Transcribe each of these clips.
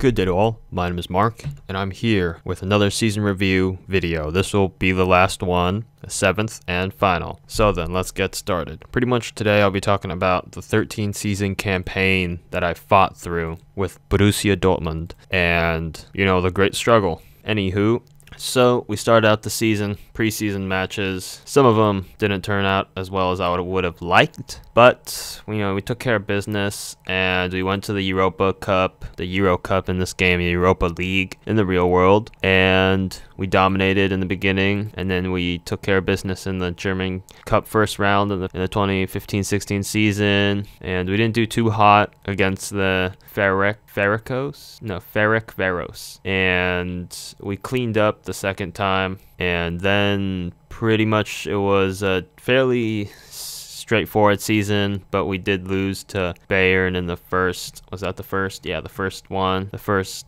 Good day to all, my name is Mark, and I'm here with another season review video. This will be the last one, the 7th and final. So then, let's get started. Pretty much today I'll be talking about the 13 season campaign that I fought through with Borussia Dortmund, and, the great struggle. Anywho, so we started out the season, preseason matches. Some of them didn't turn out as well as I would have liked, but we took care of business and we went to the Europa Cup, the Euro Cup in this game, the Europa League in the real world, and we dominated in the beginning, and then we took care of business in the German Cup first round in the 2015-16 season, and we didn't do too hot against the Ferencváros, and we cleaned up the second time, and then pretty much it was a fairly straightforward season, but we did lose to Bayern in the first. Was that the first? Yeah, the first one. The first,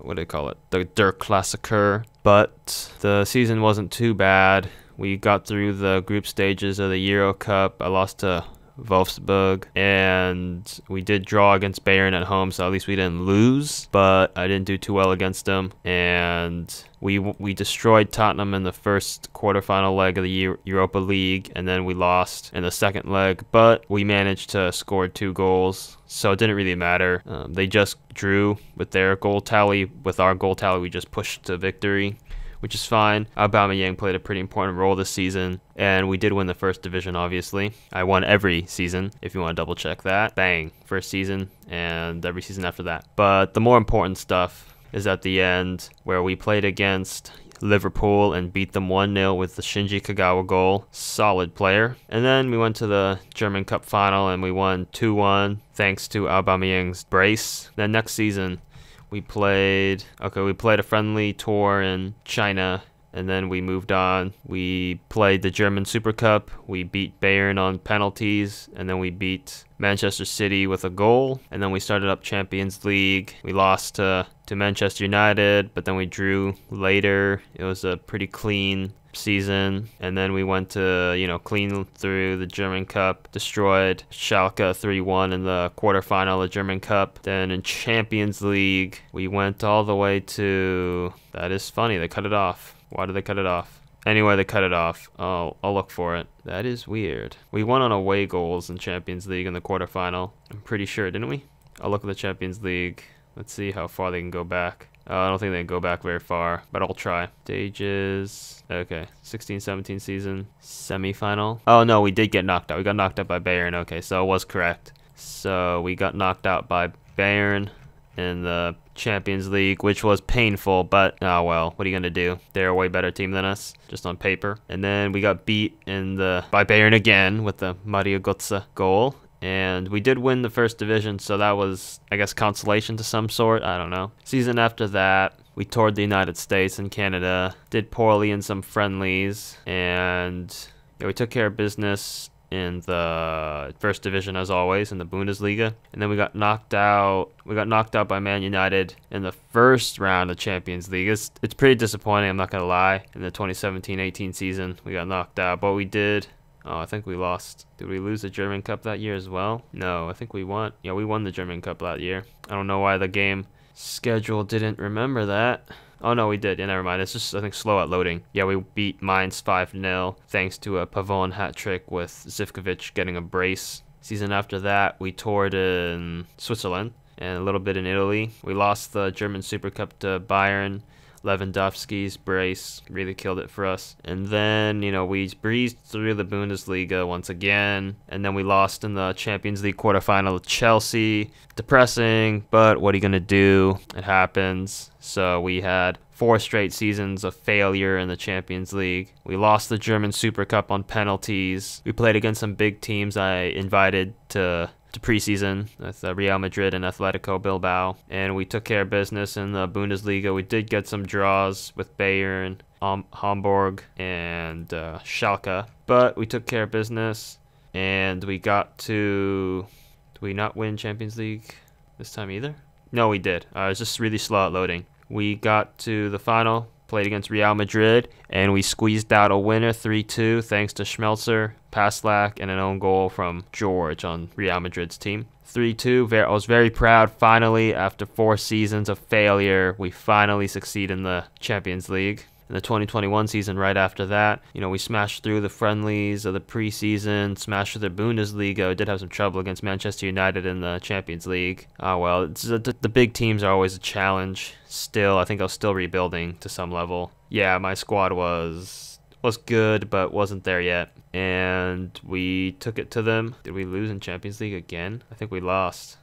what do they call it? The Der Klassiker. But the season wasn't too bad. We got through the group stages of the Euro Cup. I lost to Wolfsburg, and we did draw against Bayern at home, so at least we didn't lose, but I didn't do too well against them, and we destroyed Tottenham in the first quarterfinal leg of the Europa League, and then we lost in the second leg, but we managed to score 2 goals, so it didn't really matter. They just drew with their goal tally. With our goal tally, we just pushed to victory, which is fine. Aubameyang played a pretty important role this season, and we did win the first division, obviously. I won every season, if you want to double check that. Bang, first season, and every season after that. But the more important stuff is at the end, where we played against Liverpool and beat them 1-0 with the Shinji Kagawa goal. Solid player. And then we went to the German Cup final, and we won 2-1, thanks to Aubameyang's brace. Then next season, we played a friendly tour in China, and then we moved on. We played the German Super Cup. We beat Bayern on penalties, and then we beat Manchester City with a goal. And then we started up Champions League. We lost to Manchester United, but then we drew later. It was a pretty clean season, and then we went to clean through the German Cup, destroyed Schalke 3-1 in the quarterfinal of the German Cup. Then in Champions League, we went all the way to, that is funny, they cut it off. Why did they cut it off? Anyway, they cut it off. I'll look for it. That is weird. We won on away goals in Champions League in the quarterfinal, I'm pretty sure, didn't we? I'll look at the Champions League. Let's see how far they can go back. I don't think they can go back very far, but I'll try. Stages. Okay, 16-17 season. Semi-final. Oh, no, we did get knocked out. We got knocked out by Bayern. Okay, so it was correct. So we got knocked out by Bayern in the Champions League, which was painful, but oh well, what are you going to do? They're a way better team than us, just on paper. And then we got beat by Bayern again with the Mario Götze goal. And we did win the first division, so that was, I guess, consolation to some sort. I don't know. Season after that, we toured the United States and Canada, did poorly in some friendlies, and we took care of business in the first division as always, in the Bundesliga. And then we got knocked out. We got knocked out by Man United in the first round of Champions League. It's pretty disappointing, I'm not going to lie. In the 2017-18 season, we got knocked out, but we did. Oh, I think we lost. Did we lose the German Cup that year as well? No, I think we won. Yeah, we won the German Cup that year. I don't know why the game schedule didn't remember that. Oh, no, we did. Yeah, never mind. It's just, I think, slow at loading. Yeah, we beat Mainz 5-0 thanks to a Pavon hat trick with Zivkovic getting a brace. Season after that, we toured in Switzerland and a little bit in Italy. We lost the German Super Cup to Bayern. Lewandowski's brace really killed it for us. And then, we breezed through the Bundesliga once again. And then we lost in the Champions League quarterfinal to Chelsea. Depressing, but what are you going to do? It happens. So we had 4 straight seasons of failure in the Champions League. We lost the German Super Cup on penalties. We played against some big teams I invited to preseason with Real Madrid and Atletico Bilbao, and we took care of business in the Bundesliga. We did get some draws with Bayern, Hamburg, and Schalke, but we took care of business, and we got to... Did we not win Champions League this time either? No, we did. It was just really slow at loading. We got to the final, played against Real Madrid, and we squeezed out a winner 3-2 thanks to Schmelzer, Paslak, and an own goal from George on Real Madrid's team. 3-2. I was very proud. Finally, after 4 seasons of failure, we finally succeed in the Champions League. In the 2021 season, right after that, we smashed through the friendlies of the preseason, smashed through the Bundesliga. We did have some trouble against Manchester United in the Champions League. Well, the big teams are always a challenge. Still, I think I was still rebuilding to some level. Yeah, my squad was good, but wasn't there yet. And we took it to them. Did we lose in Champions League again? I think we lost.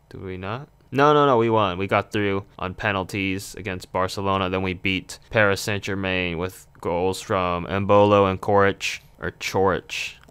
Did we not? No, we won. We got through on penalties against Barcelona. Then we beat Paris Saint-Germain with goals from Embolo and Chorich. I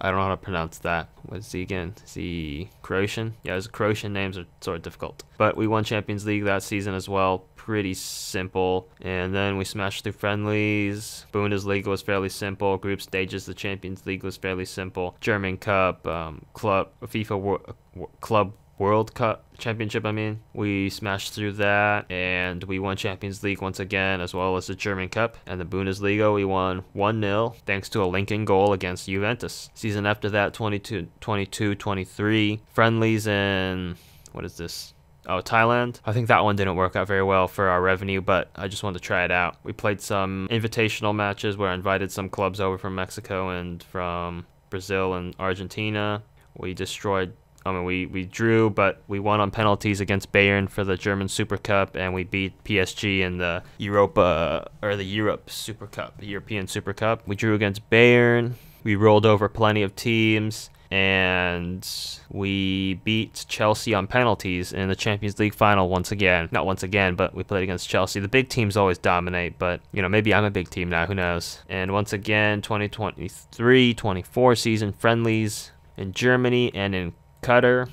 don't know how to pronounce that. What is he again? Is he Croatian? Yeah, his Croatian names are sort of difficult. But we won Champions League that season as well. Pretty simple. And then we smashed through friendlies. Bundesliga was fairly simple. Group stages, the Champions League was fairly simple. German Cup, FIFA Club World Cup Championship, we smashed through that, and we won Champions League once again, as well as the German Cup. And the Bundesliga, we won 1-0 thanks to a Lincoln goal against Juventus. Season after that, 22-23 friendlies in, what is this? Thailand. I think that one didn't work out very well for our revenue, but I just wanted to try it out. We played some invitational matches where I invited some clubs over from Mexico and from Brazil and Argentina. We destroyed we drew, but we won on penalties against Bayern for the German Super Cup, and we beat PSG in the Europe Super Cup, the European Super Cup. We drew against Bayern. We rolled over plenty of teams, and we beat Chelsea on penalties in the Champions League final once again. Not once again, but we played against Chelsea. The big teams always dominate, but, maybe I'm a big team now. Who knows? And once again, 2023-24 season friendlies in Germany and in Qatar.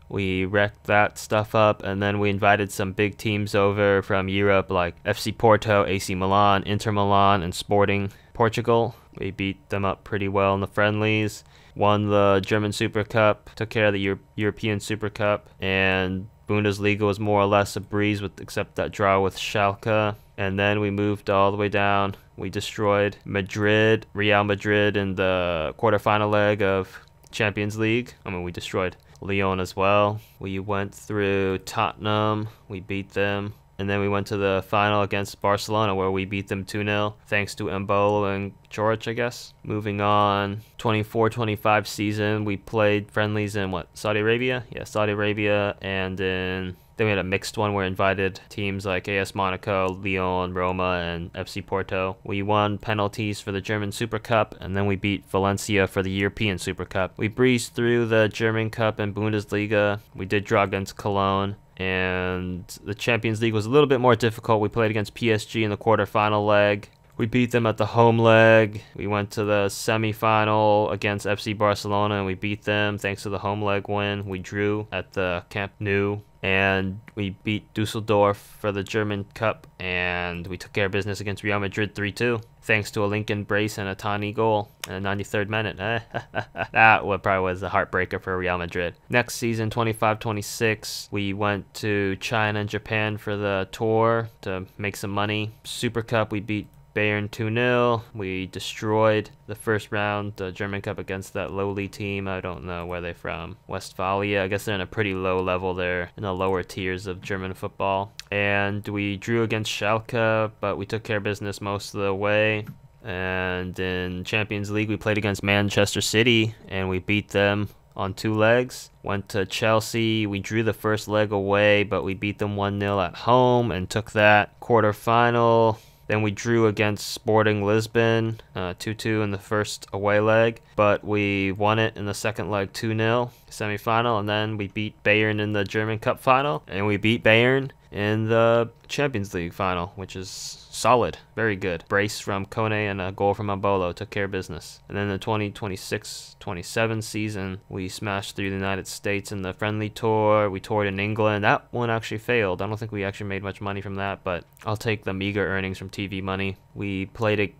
We wrecked that stuff up, and then we invited some big teams over from Europe like FC Porto, AC Milan, Inter Milan, and Sporting Portugal. We beat them up pretty well in the friendlies, won the German Super Cup, took care of the European Super Cup, and Bundesliga was more or less a breeze except that draw with Schalke. And then we moved all the way down. We destroyed Real Madrid in the quarterfinal leg of Champions League. We destroyed Lyon as well. We went through Tottenham. We beat them. And then we went to the final against Barcelona, where we beat them 2-0, thanks to Embolo and Chorich, I guess. Moving on, 24-25 season, we played friendlies in Saudi Arabia? Yeah, Saudi Arabia, and then we had a mixed one where we invited teams like AS Monaco, Lyon, Roma, and FC Porto. We won penalties for the German Super Cup, and then we beat Valencia for the European Super Cup. We breezed through the German Cup and Bundesliga. We did draw against Cologne. And the Champions League was a little bit more difficult. We played against PSG in the quarterfinal leg. We beat them at the home leg. We went to the semifinal against FC Barcelona, and we beat them thanks to the home leg win. We drew at the Camp Nou, and we beat Dusseldorf for the German Cup, and we took care of business against Real Madrid 3-2, thanks to a Lincoln brace and a Tani goal in the 93rd minute. That probably was a heartbreaker for Real Madrid. Next season, 25-26, we went to China and Japan for the tour to make some money. Super Cup, we beat Bayern 2-0. We destroyed the first round, the German Cup, against that lowly team. I don't know where they're from. Westphalia. I guess they're in a pretty low level there, in the lower tiers of German football. And we drew against Schalke, but we took care of business most of the way. And in Champions League, we played against Manchester City, and we beat them on 2 legs. Went to Chelsea. We drew the first leg away, but we beat them 1-0 at home and took that quarterfinal. Then we drew against Sporting Lisbon, 2-2 in the first away leg, but we won it in the second leg 2-0, semifinal, and then we beat Bayern in the German Cup final, and we beat Bayern in the Champions League final, which is solid, very good. Brace from Kone and a goal from Embolo took care of business. And then the 2026-27 season, we smashed through the United States in the friendly tour. We toured in England. That one actually failed. I don't think we actually made much money from that, but I'll take the meager earnings from TV money. We played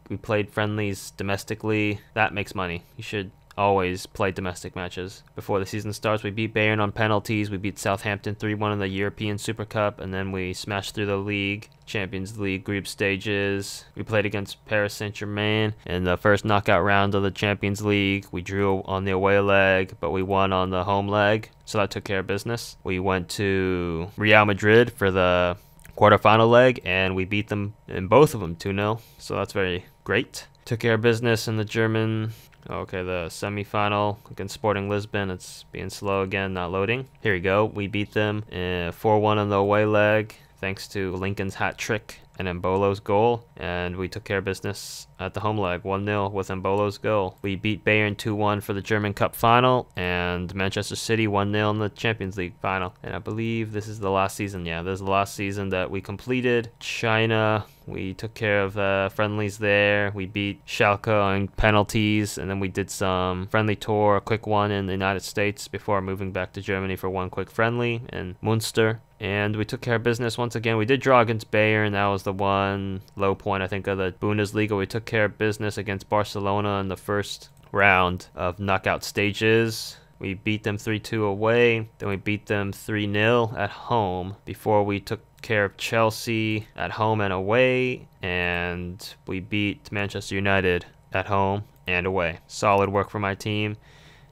friendlies domestically. That makes money. You should always play domestic matches before the season starts. We beat Bayern on penalties. We beat Southampton 3-1 in the European Super Cup, and then we smashed through the league, Champions League group stages. We played against Paris Saint-Germain in the first knockout round of the Champions League. We drew on the away leg, but we won on the home leg, so that took care of business. We went to Real Madrid for the quarterfinal leg, and we beat them in both of them 2-0, so that's very great. Took care of business in the the semifinal against Sporting Lisbon. It's being slow again, not loading. Here we go. We beat them 4-1 on the away leg, thanks to Lincoln's hat trick and Mbolo's goal, and we took care of business at the home leg 1-0 with Mbolo's goal. We beat Bayern 2-1 for the German Cup final, and Manchester City 1-0 in the Champions League final. And I believe this is the last season. Yeah, this is the last season that we completed. China, we took care of friendlies there. We beat Schalke on penalties, and then we did some friendly tour, a quick one in the United States before moving back to Germany for one quick friendly in Munster. And we took care of business once again. We did draw against Bayern. That was the one low point, I think, of the Bundesliga. We took care of business against Barcelona in the first round of knockout stages. We beat them 3-2 away. Then we beat them 3-0 at home before we took care of Chelsea at home and away. And we beat Manchester United at home and away. Solid work for my team.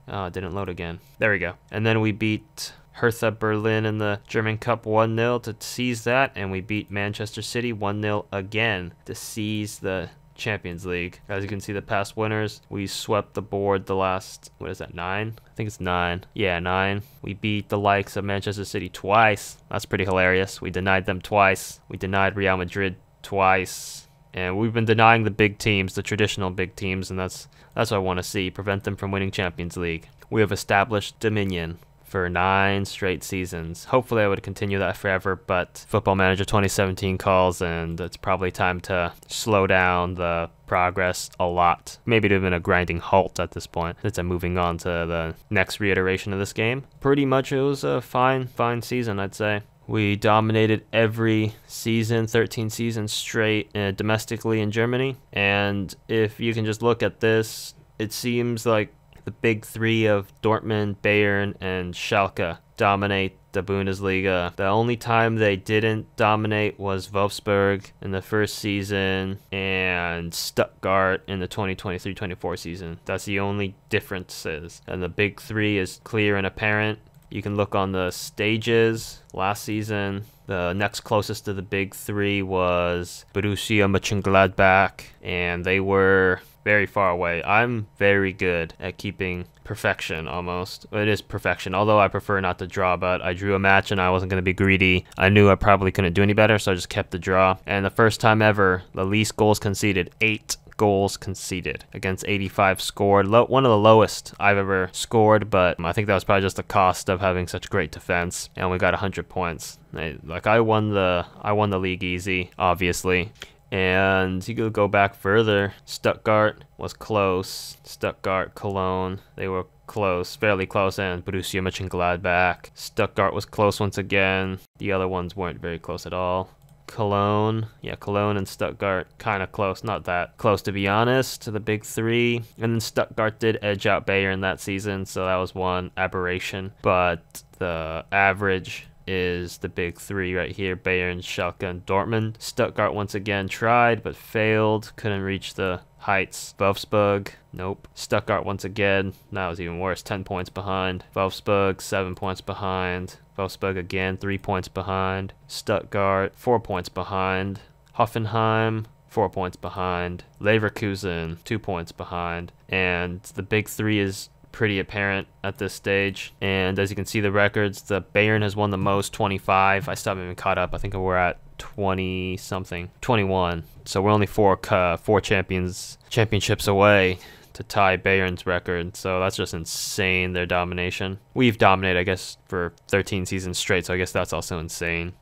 It didn't load again. There we go. And then we beat Hertha Berlin in the German Cup 1-0 to seize that, and we beat Manchester City 1-0 again to seize the Champions League. As you can see, the past winners, we swept the board the last, 9? I think it's 9. Yeah, 9. We beat the likes of Manchester City twice. That's pretty hilarious. We denied them twice. We denied Real Madrid twice. And we've been denying the big teams, the traditional big teams, and that's what I want to see, prevent them from winning Champions League. We have established dominion for 9 straight seasons. Hopefully I would continue that forever, but Football Manager 2017 calls, and it's probably time to slow down the progress a lot. Maybe even a grinding halt at this point, since I'm moving on to the next reiteration of this game. Pretty much it was a fine season, I'd say. We dominated every season, 13 seasons straight, domestically in Germany. And if you can just look at this, it seems like the big three of Dortmund, Bayern, and Schalke dominate the Bundesliga. The only time they didn't dominate was Wolfsburg in the first season and Stuttgart in the 2023-24 season. That's the only differences. And the big three is clear and apparent. You can look on the stages. Last season, the next closest to the big three was Borussia Mönchengladbach, and they were very far away. I'm very good at keeping perfection almost. It is perfection, although I prefer not to draw, but I drew a match and I wasn't going to be greedy. I knew I probably couldn't do any better, so I just kept the draw. And the first time ever, the least goals conceded, 8 goals conceded against 85 scored. One of the lowest I've ever scored, but I think that was probably just the cost of having such great defense, and we got 100 points. I won the league easy, obviously. And you could go back further. Stuttgart was close. Stuttgart, Cologne, they were close, fairly close, and Borussia Mönchengladbach. Stuttgart was close once again. The other ones weren't very close at all. Cologne and Stuttgart, kind of close, not that close to be honest, to the big three. And then Stuttgart did edge out Bayern that season, so that was one aberration. But the average is the big three right here, Bayern, Schalke, and Dortmund. Stuttgart once again tried, but failed, couldn't reach the heights. Wolfsburg, nope. Stuttgart once again, that was even worse, 10 points behind. Wolfsburg, 7 points behind. Wolfsburg again, 3 points behind. Stuttgart, 4 points behind. Hoffenheim, 4 points behind. Leverkusen, 2 points behind. And the big three is pretty apparent at this stage. And as you can see the records, the Bayern has won the most, 25. I still haven't even caught up. I think we're at 20 something, 21. So we're only four championships away to tie Bayern's record. So that's just insane, their domination. We've dominated, I guess, for 13 seasons straight, so I guess that's also insane.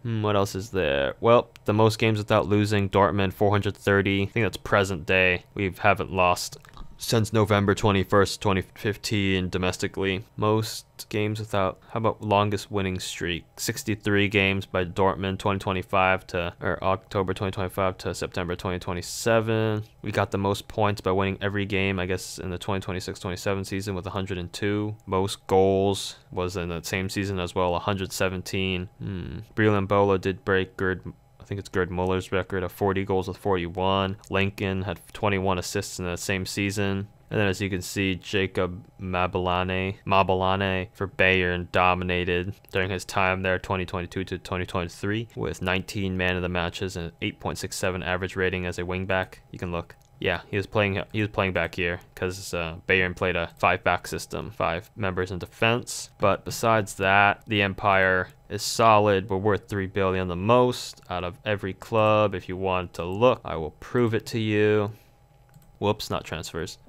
What else is there? Well, the most games without losing, Dortmund 430. I think that's present day. We haven't lost since November 21st, 2015 domestically. Most games without, how about longest winning streak? 63 games by Dortmund, 2025 to, or October 2025 to September 2027. We got the most points by winning every game, I guess, in the 2026-27 season with 102. Most goals was in the same season as well, 117. Breland Bolo did break I think it's Gerd Muller's record of 40 goals with 41. Lincoln had 21 assists in the same season. And then as you can see, Jacob Mabalane for Bayern dominated during his time there, 2022 to 2023, with 19 man of the matches and 8.67 average rating as a wingback. You can look. Yeah, he was playing back here because Bayern played a 5-back system, 5 members in defense. But besides that, the Empire is solid. We're worth $3 billion the most out of every club. If you want to look, I will prove it to you. Whoops, not transfers.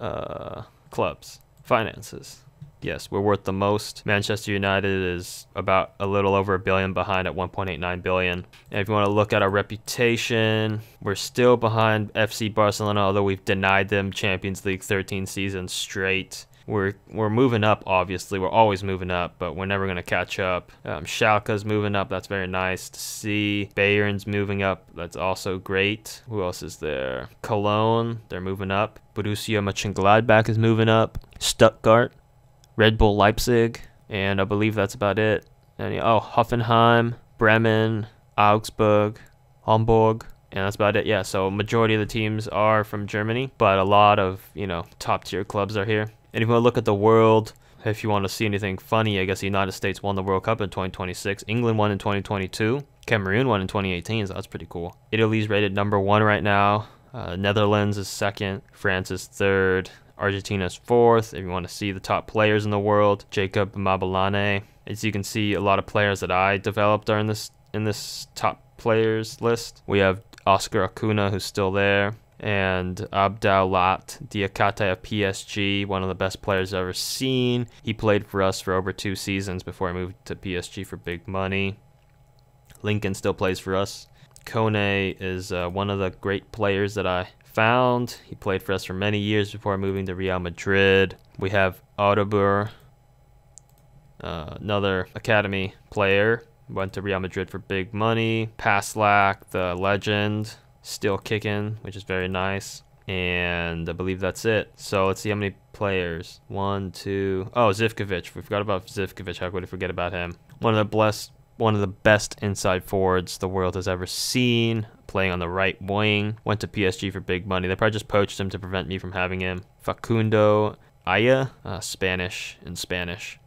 Clubs, finances. Yes, we're worth the most. Manchester United is about a little over $1 billion behind at $1.89 billion. And if you want to look at our reputation, we're still behind FC Barcelona, although we've denied them Champions League 13 seasons straight. We're moving up, obviously. We're always moving up, but we're never going to catch up. Schalke's moving up. That's very nice to see. Bayern's moving up. That's also great. Who else is there? Cologne, they're moving up. Borussia Mönchengladbach is moving up. Stuttgart. Red Bull Leipzig, and I believe that's about it. And Hoffenheim, Bremen, Augsburg, Hamburg, and that's about it. Yeah, so majority of the teams are from Germany, but a lot of, top tier clubs are here. And if you want to look at the world, if you want to see anything funny, I guess the United States won the World Cup in 2026. England won in 2022. Cameroon won in 2018, so that's pretty cool. Italy's rated #1 right now. Netherlands is 2nd. France is 3rd. Argentina's 4th. If you want to see the top players in the world, Jacob Mabalane. As you can see, a lot of players that I developed are in this top players list. We have Oscar Acuna, who's still there, and Abdallah Diakate of PSG, one of the best players I've ever seen. He played for us for over 2 seasons before I moved to PSG for big money. Lincoln still plays for us. Kone is one of the great players that I found. He played for us for many years before moving to Real Madrid. We have Audebur, another academy player, went to Real Madrid for big money. Paslak, the legend, still kicking, which is very nice. And I believe that's it. So let's see how many players. 1, 2. Oh, Zivkovic. We forgot about Zivkovic. How could we forget about him? One of the best inside forwards the world has ever seen, playing on the right wing. Went to PSG for big money. They probably just poached him to prevent me from having him. Facundo Aya, Spanish,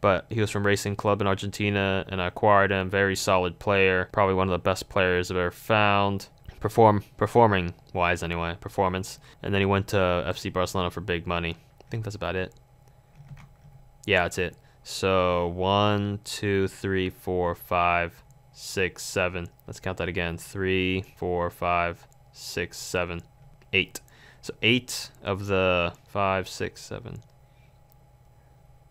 but he was from Racing Club in Argentina, and I acquired him. Very solid player, probably one of the best players I've ever found. Performing wise anyway, performance. And then he went to FC Barcelona for big money. I think that's about it. Yeah, that's it. So 1, 2, 3, 4, 5, 6, 7. Let's count that again. 3, 4, 5, 6, 7, 8. So 8 of the 5, 6, 7,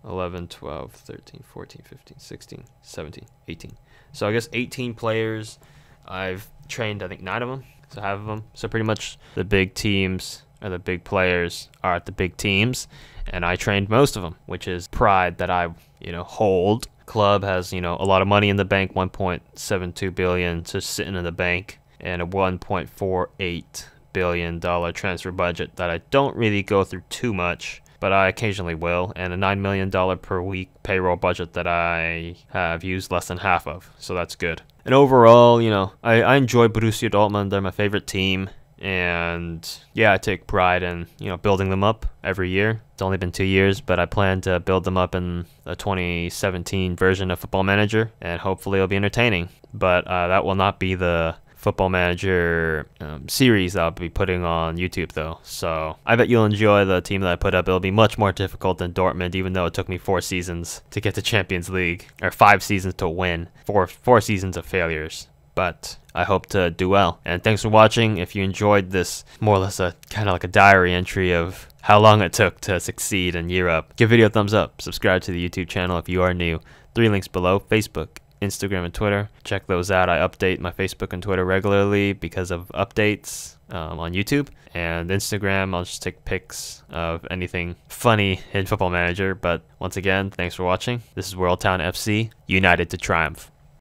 11, 12, 13, 14, 15, 16, 17, 18. So I guess 18 players. I've trained, I think, 9 of them. So half of them. So pretty much the big teams, or the big players, are at the big teams. And I trained most of them, which is pride that I, hold. Club has, a lot of money in the bank, $1.72 billion just sitting in the bank, and a $1.48 billion transfer budget that I don't really go through too much, but I occasionally will, and a $9 million per week payroll budget that I have used less than half of, so that's good. And overall, I enjoy Borussia Dortmund. They're my favorite team. And yeah, I take pride in, building them up every year. It's only been 2 years, but I plan to build them up in the 2017 version of Football Manager, and hopefully it'll be entertaining. But that will not be the Football Manager series I'll be putting on YouTube, though. So I bet you'll enjoy the team that I put up. It'll be much more difficult than Dortmund, even though it took me 4 seasons to get to Champions League, or 5 seasons to win, 4 seasons of failures. But I hope to do well. And thanks for watching. If you enjoyed this, more or less a kind of like a diary entry of how long it took to succeed in Europe, give video a thumbs up. Subscribe to the YouTube channel if you are new. 3 links below: Facebook, Instagram and Twitter. Check those out. I update my Facebook and Twitter regularly because of updates on YouTube. And Instagram, I'll just take pics of anything funny in Football Manager. But once again, thanks for watching. This is Worldtown FC, united to triumph.